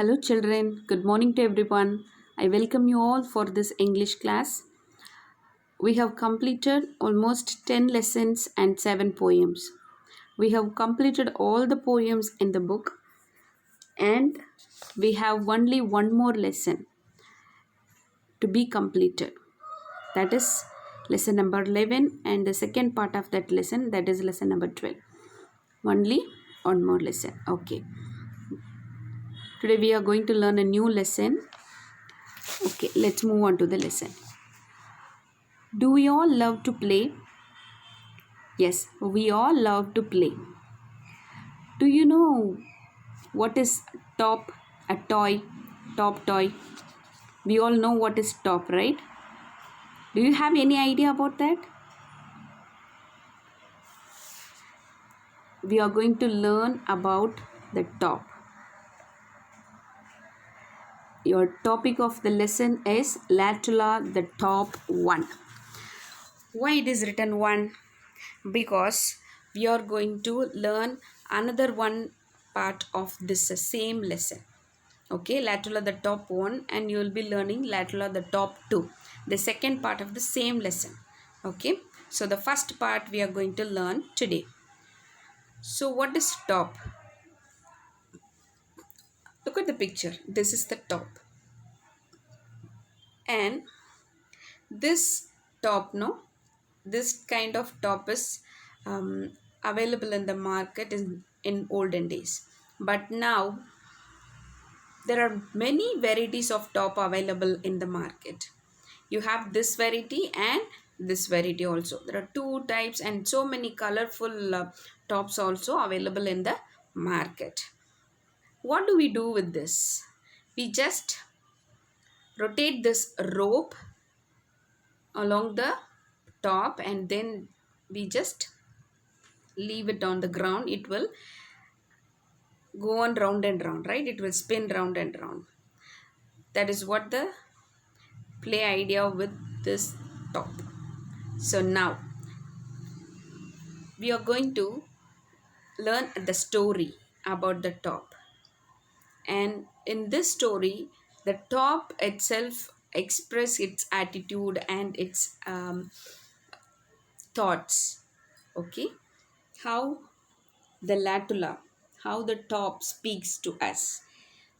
Hello, children. Good morning to everyone. I welcome you all for this English class. We have completed almost 10 lessons and 7 poems. We have completed all the poems in the book, and we have only one more lesson to be completed. That is lesson number 11, and the second part of that lesson, that is lesson number 12. Only one more lesson. Okay. Today we are going to learn a new lesson. Okay, let's move on to the lesson. Do we all love to play? Yes, we all love to play. Do you know what is top? A toy, top toy. We all know what is top, right? Do you have any idea about that? We are going to learn about the top. Your topic of the lesson is Latula, the top one. Why it is written one? Because we are going to learn another one part of this same lesson. Okay, Latula the top one, and you will be learning Latula the top two, the second part of the same lesson. Okay, so the first part we are going to learn today. So what is top? Look at the picture. This is the top, and this top, no, this kind of top is available in the market in olden days, but now there are many varieties of top available in the market. You have this variety and this variety also. There are two types and so many colorful tops also available in the market. What do we do with this? We just rotate this rope along the top, and then we just leave it on the ground. It will go on round and round, right? It will spin round and round. That is what the play idea with this top. So now we are going to learn the story about the top, and in this story the top itself express its attitude and its thoughts. Okay, how the Latula, how the top speaks to us.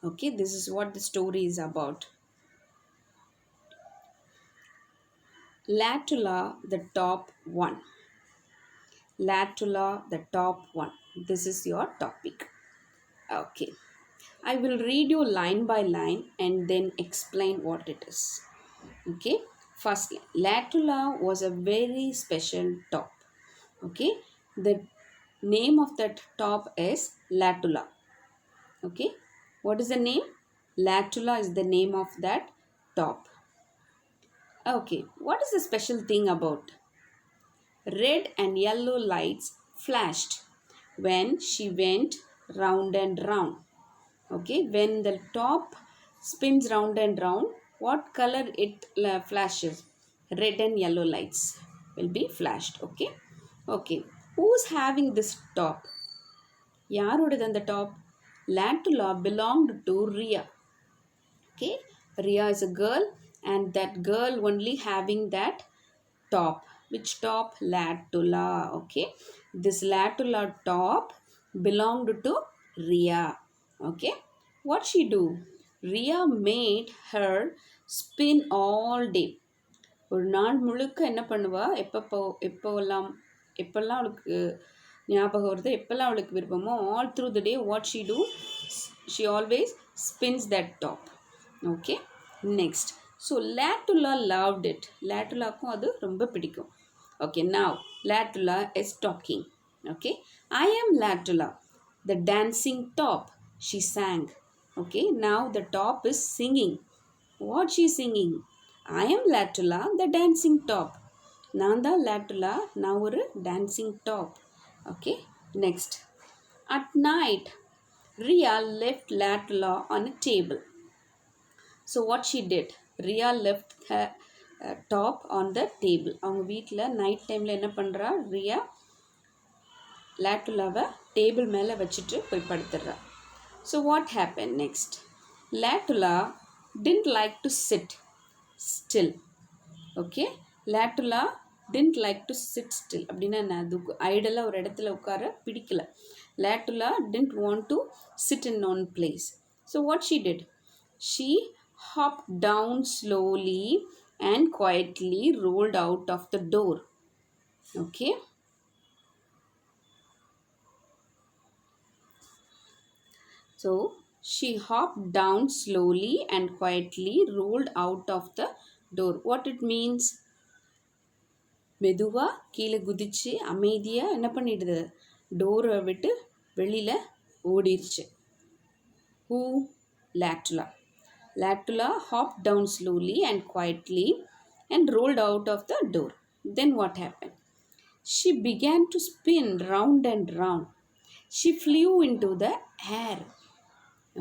Okay, this is what the story is about. Latula the top one. Latula the top one. This is your topic. Okay, I will read you line by line and then explain what it is. Okay, firstly, Latula was a very special top. Okay, the name of that top is Latula. Okay, what is the name? Latula is the name of that top. Okay, what is the special thing about? Red and yellow lights flashed when she went round and round. Okay, when the top spins round and round, what color it flashes? Red and yellow lights will be flashed. Okay, okay. Who's having this top? Yaroda than the top? Latula belonged to Ria. Okay, Ria is a girl, and that girl only having that top. Which top? Latula. Okay, this Latula top belonged to Ria. Okay, what she do? Ria made her spin all day. ஒரு நாள் முழுக்க என்ன பண்ணுவா? எப்பெல்லாம் அவளுக்கு ஞாபகம் வருது, எப்பெல்லாம் அவளுக்கு விருப்பமோ, all through the day what she do? She always spins that top. Okay, next. So Latula loved it. Latulaக்கும் அது ரொம்ப பிடிக்கும். Okay, now Latula is talking. Okay, I am Latula, the dancing top, she sang. Okay, now the top is singing. What she singing? I am Latula, the dancing top. Nanda Latula, now a dancing top. Okay, next. At night, Ria left Latula on a table. So what she did? Ria left her top on the table. அவங்க வீட்டில் night டைமில் என்ன பண்ணுறா? Riya லேட்டுலாவை table மேலே வச்சுட்டு போய் படுத்துடுறா. So what happened next? Latula didn't like to sit still. Okay, latula didn't like to sit still அப்படின்னா என்ன, அது ஐடலாக ஒரு இடத்துல உட்கார பிடிக்கல. latula didn't want to sit in one place. So what she did, she hopped down slowly and quietly rolled out of the door. Okay, so she hopped down slowly and quietly rolled out of the door. What it means, மெதுவாக கீழே குதிச்சு அமைதியாக என்ன பண்ணிடுது, டோரை விட்டு வெளியில் ஓடிடுச்சு. Who? Latula. Latula hopped down slowly and quietly and rolled out of the door. Then what happened? She began to spin round and round. She flew into the air.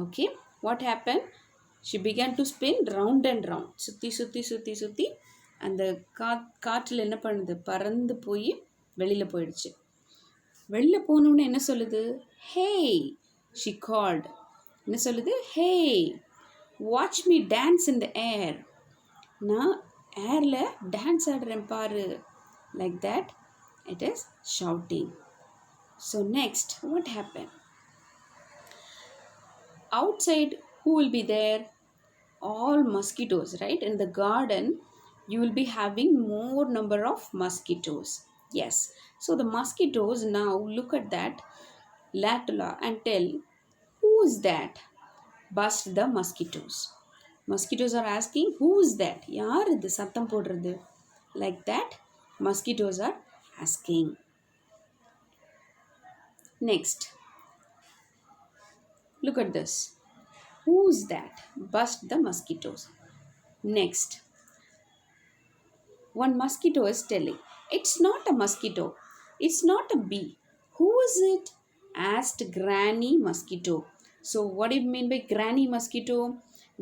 Okay, what happened? She began to spin round and round. சுற்றி சுற்றி சுற்றி சுற்றி அந்த காற்றில் என்ன பண்ணுது, பறந்து போய் வெளியில் போயிடுச்சு. வெளியில் போனோன்னு என்ன சொல்லுது, hey, she called. என்ன சொல்லுது, hey, watch me dance in the air. நான் ஏரில் டான்ஸ் ஆடுறேன் பாரு. Like that it is shouting. So next, what happened? Outside, who will be there? All mosquitoes, right? In the garden you will be having more number of mosquitoes. Yes, so the mosquitoes now look at that latula and tell, who is that? Bust the mosquitoes. Mosquitoes are asking, who is that? Yaar idu satham podradhu? Like that mosquitoes are asking. Next, look at this. Who is that? Bust the mosquitoes. Next, one mosquito is telling, it's not a mosquito, it's not a bee. Who is it? Asked Granny Mosquito. So what do you mean by Granny Mosquito?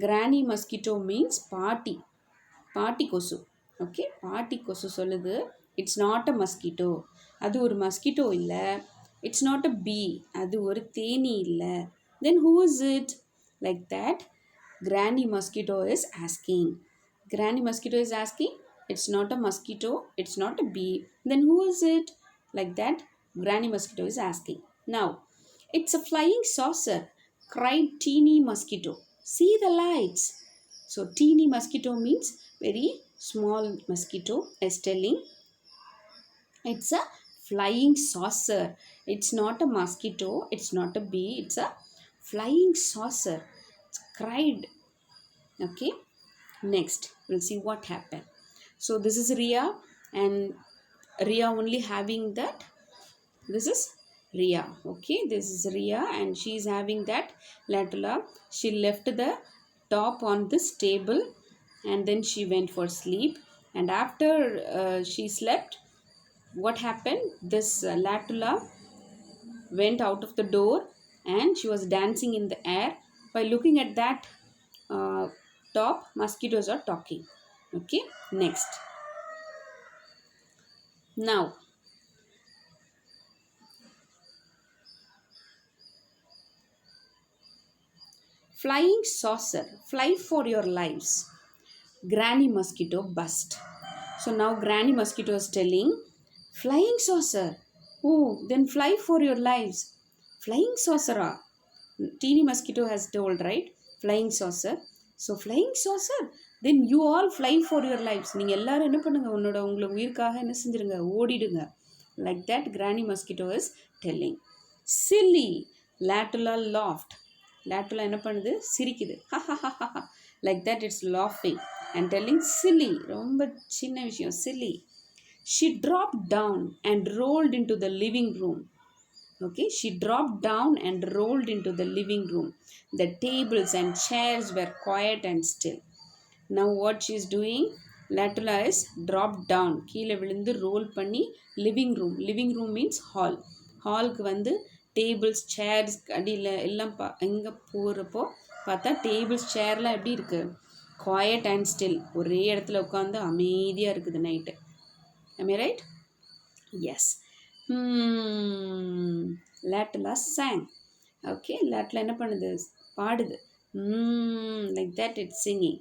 Granny Mosquito means பாட்டி கொசு. Okay, பாட்டி கொசு சொல்லுது, it's not a mosquito, அது ஒரு mosquito இல்லை. It's not a பீ, அது ஒரு தேனி இல்லை. தென் who is it? Like that Granny Mosquito is asking. Granny Mosquito is asking, it's not a mosquito, it's not a bee. Then who is it? Like that Granny Mosquito is asking. Now, it's a flying saucer, cried Teeny Mosquito. See the lights. So teeny mosquito means very small mosquito is telling, it's a flying saucer. It's not a mosquito, it's not a bee, it's a flying saucer. It's cried. Okay, next we'll see what happened. So this is Ria, and Ria only having that. This is Ria. Okay, this is Ria and she is having that latula. She left the top on this table and then she went for sleep. And after she slept, what happened? This latula went out of the door and she was dancing in the air. By looking at that top, mosquitoes are talking. Okay, next. Now, flying saucer, fly for your lives. Granny Mosquito bust. So now Granny Mosquito is telling, flying saucer. Oh, then fly for your lives. Flying saucer. Teeny Mosquito has told, right? Flying saucer. So flying saucer, then you all fly for your lives. நீங்கள் எல்லாரும் என்ன பண்ணுங்க, உங்களுக்கு உயிருக்காக என்ன செஞ்சிருங்க, ஓடிடுங்க. Like that Granny Mosquito is telling. Silly. Latula laughed. Latula என்ன பண்ணுது, சிரிக்குது. Like that it's laughing and telling silly. ரொம்ப சின்ன விஷயம், silly. She dropped down and rolled into the living room. Okay, she dropped down and rolled into the living room. The tables and chairs were quiet and still. Now what she is doing? Latula is dropped down. கீழே விழுந்து roll பண்ணி living room. Living room means hall. ஹாலுக்கு வந்து tables chairs அடியில் எல்லாம் எங்கே போகிறப்போ பார்த்தா டேபிள்ஸ் சேர்லாம் எப்படி இருக்குது, குவாய்ட் அண்ட் ஸ்டில், ஒரே இடத்துல உட்காந்து அமைதியாக இருக்குது night. Am I right? Yes. Latula sang. Okay, latula என்ன பண்ணுது, பாடுது. Like that it's singing.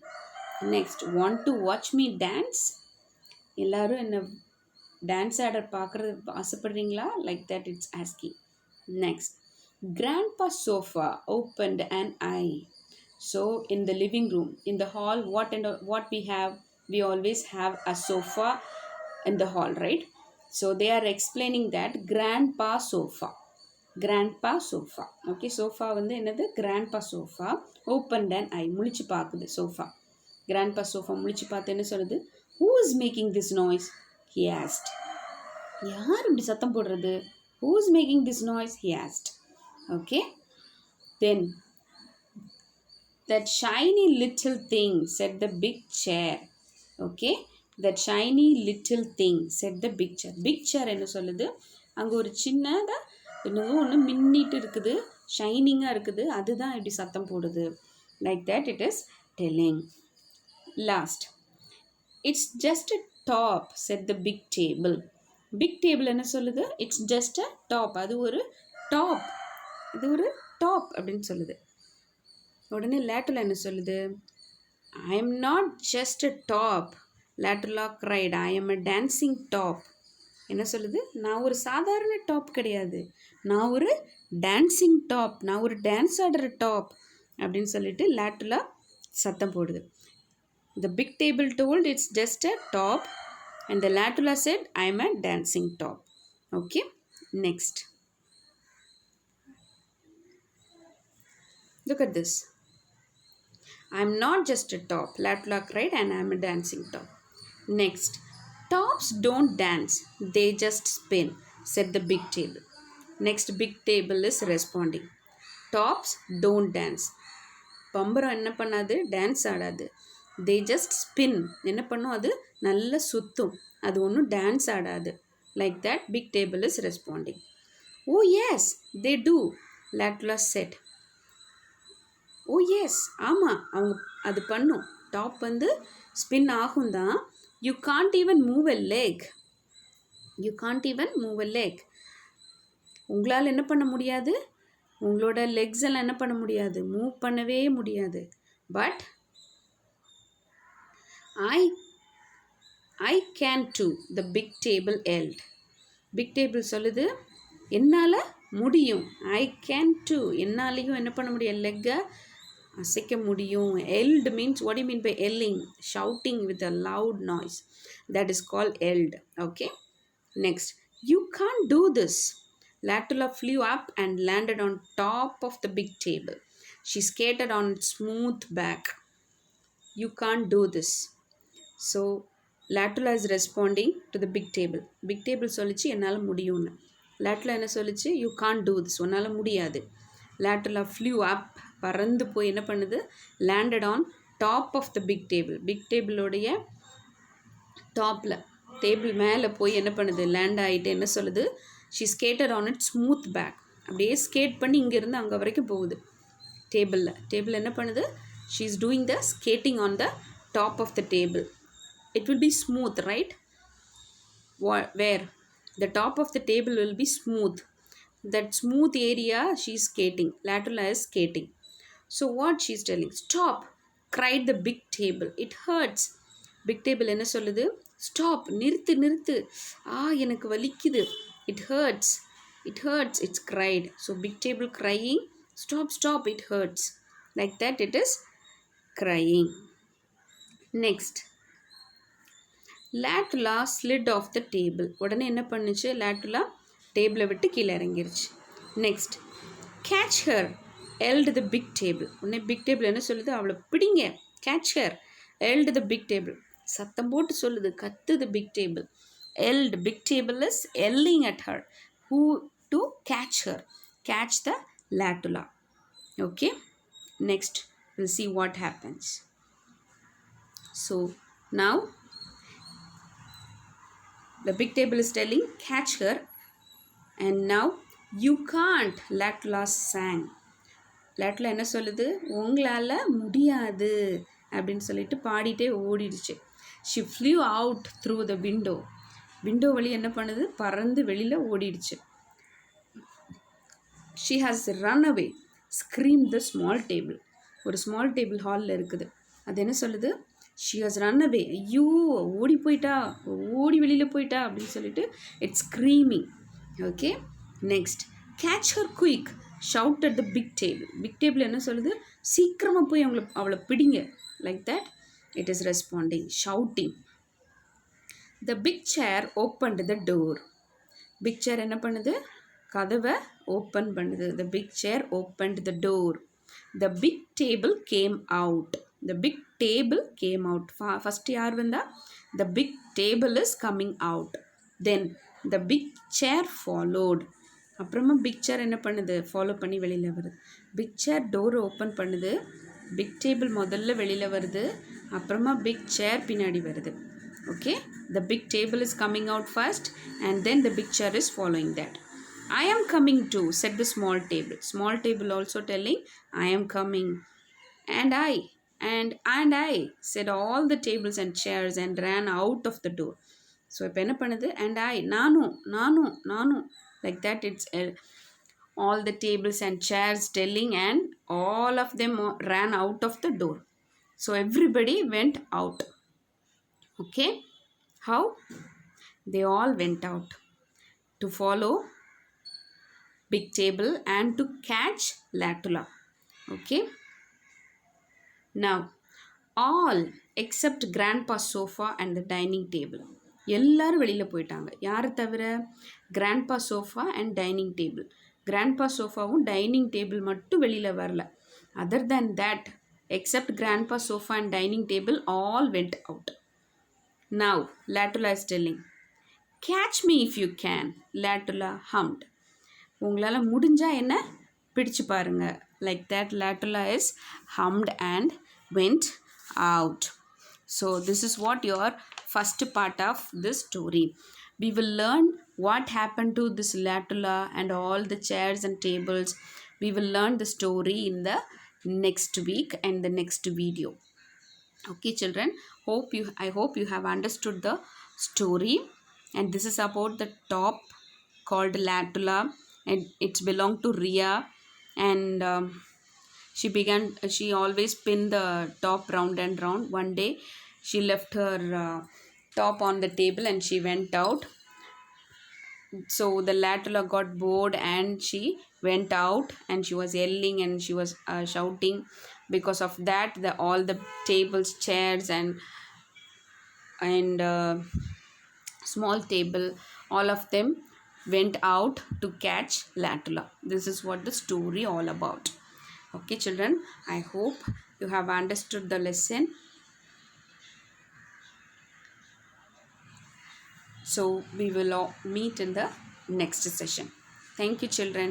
Next, want to watch me dance? எல்லாரும் என்ன டான்ஸ் ஆட பார்க்குறது ஆசைப்படுறீங்களா? Like that it's asking. Next, grandpa sofa opened an eye. So in the living room, in the hall, what we have? We always have a sofa in the hall, right? So they are explaining that grandpa sofa. Grandpa sofa. Okay, sofa வந்து என்னது? Grandpa sofa opened an eye. முழிச்சு பார்க்குது sofa. Grandpa sofa முழிச்சு பார்த்து என்ன சொல்லுது? Who is making this noise? He asked. யார் இப்படி சத்தம் போடுறது? Who is making this noise? He asked. Okay. Then, that shiny little thing, said the big chair. Okay. That shiny little thing, said the big chair. Big chair என்ன சொல்லுது? அங்கே ஒரு சின்னதாக என்னவோ ஒன்று மின்னிட்டு இருக்குது, ஷைனிங்காக இருக்குது, அதுதான் இப்படி சத்தம் போடுது. Like that it is telling. Last, it's just a top, set the big table. Big table என்ன சொல்லுது? It's just a top. அது ஒரு டாப், இது ஒரு டாப் அப்படின்னு சொல்லுது. உடனே லேட்டுலா என்ன சொல்லுது? I am not just a top, Latula cried, I am a dancing top. என்ன சொல்லுது? நான் ஒரு சாதாரண டாப் கிடையாது, நான் ஒரு டான்சிங் டாப், நான் ஒரு டான்ஸ் ஆடுற டாப் அப்படின்னு சொல்லிட்டு லேட்டுலா சத்தம் போடுது. The big table told it's just a top, and the latula said I'm a dancing top. Okay, next. Look at this. I'm not just a top, latula cried, and I'm a dancing top. Next, tops don't dance, they just spin, said the big table. Next, big table is responding. Tops don't dance. பம்பரம் என்ன பண்ணாது? Dance ஆடாது. They just spin. என்ன பண்ணும்? அது நல்லா சுற்றும், அது ஒன்றும் டான்ஸ் ஆடாது. Like that big table is responding. Oh yes they do, Latula said. Oh yes, ஆமாம், அவங்க அது பண்ணும். டாப் வந்து ஸ்பின் ஆகும் தான். You can't even move a leg. You can't even move a leg. உங்களால் என்ன பண்ண முடியாது? உங்களோட லெக்ஸ் எல்லாம் என்ன பண்ண முடியாது? மூவ் பண்ணவே முடியாது. But I can too, the big table yelled. Big table சொல்லுது, என்னால் முடியும். I can too, என்னாலையும் என்ன பண்ண முடியும்? லெக்கை அசைக்க முடியும். Yelled means, what do you mean by yelling? Shouting with a loud noise. That is called yelled. Okay. Next, you can't do this. Latula flew up and landed on top of the big table. She skated on its smooth back. You can't do this. So, latula is responding to the big table. Big table சொல்லிச்சு என்னால் முடியும்னு. latula என்ன சொல்லிச்சு? You can't do this. உன்னால் முடியாது. latula flew up, பறந்து போய் என்ன பண்ணுது? landed on top of the big table. big table உடைய டாப்பில், டேபிள் மேலே போய் என்ன பண்ணுது? லேண்ட் ஆகிட்டு என்ன சொல்லுது? She skated on it smooth back. அப்படியே ஸ்கேட் பண்ணி இங்கேருந்து அங்கே வரைக்கும் போகுது. டேபிள் என்ன பண்ணுது? She is doing the skating on the top of the table. It will be smooth, right? Where the top of the table will be smooth. That smooth area she is skating. Latula is skating. So what she is telling? Stop, cried the big table. It hurts. Big table என்ன சொல்லுது? Stop, நிறுத்து. எனக்கு வலிக்குது. It hurts. It's cried. So big table crying. Stop, it hurts. Like that it is crying. Next, latula slid off the table. உடனே என்ன பண்ணுச்சு? latula டேபிளை விட்டு கீழே இறங்கிருச்சு. Next, catch her, yelled the big table. உடனே பிக் டேபிள் என்ன சொல்லுது? அவளை பிடிங்க. Catch her, yelled the big table. சத்தம் போட்டு சொல்லுது, கத்துது big table. Yelled, big table is yelling at her. Who to catch her? Catch the latula. Okay, next we'll see what happens. So now the big table is telling catch her, and now you can't, latula sang. latula என்ன சொல்லுது? உங்களால் முடியாது அப்படின்னு சொல்லிட்டு பாடிட்டே ஓடிடுச்சு. she flew out through the window. Window வழி என்ன பண்ணுது? பறந்து வெளியில் ஓடிடுச்சு. she has run away, screamed the small table. ஒரு ஸ்மால் டேபிள் ஹாலில் இருக்குது. அது என்ன சொல்லுது? She has run away. ஐயோ, ஓடி போயிட்டா, ஓடி வெளியில் போயிட்டா அப்படின்னு சொல்லிட்டு it's screaming. Okay, next catch her quick shout at the big table. Big table என்ன சொல்லுது? சீக்கிரமாக போய் அவளை பிடிங்க. Like that it is responding, shouting. The big chair opened the door. Big chair என்ன பண்ணுது? கதவை ஓப்பன் பண்ணுது. The big chair opened the door. The big table came out. The big table came out. First யார் வந்தா? The big table is coming out. Then the big chair followed. அப்புறமா big chair என்ன பண்ணுது? Follow பண்ணி வெளியில் வருது. Big சேர் டோரை open பண்ணுது. பிக் டேபிள் முதல்ல வெளியில் வருது. அப்புறமா பிக் சேர் பின்னாடி வருது. Okay, the big table is coming out first and then the big chair is following that. I am coming too, said the small table. Small table also telling I am coming. And I said all the tables and chairs and ran out of the door. So இப்போ என்ன பண்ணுது? And I, நானும் like that. It's all the tables and chairs telling, and all of them ran out of the door. So everybody went out. Okay, how? They all went out to follow big table and to catch Latula. Okay, now all except grandpa's sofa and the dining table. எல்லாரும் வெளியில் போயிட்டாங்க. யாரை தவிர? grandpa sofa and dining table. grandpa sofaவும் dining table மட்டும் வெளியில் வரல. other than that, except grandpa sofa and dining table, all went out. Now Latula is telling, catch me if you can, Latula hummed. உங்களால் முடிஞ்சா என்ன பிடிச்சு பாருங்க. Like that Latula is hummed and went out. So this is what your first part of this story. We will learn what happened to this Latula and all the chairs and tables. We will learn the story in the next week and the next video. Okay children, I hope you have understood the story, and this is about the top called Latula, and it's belonged to Ria, and she always pinned the top round and round. One day she left her top on the table and she went out. So the Latula got bored and she went out, and she was yelling and she was shouting. Because of that, all the tables, chairs and small table, all of them went out to catch Latula. This is what the story all about. Okay children, I hope you have understood the lesson. So we will all meet in the next session. Thank you children.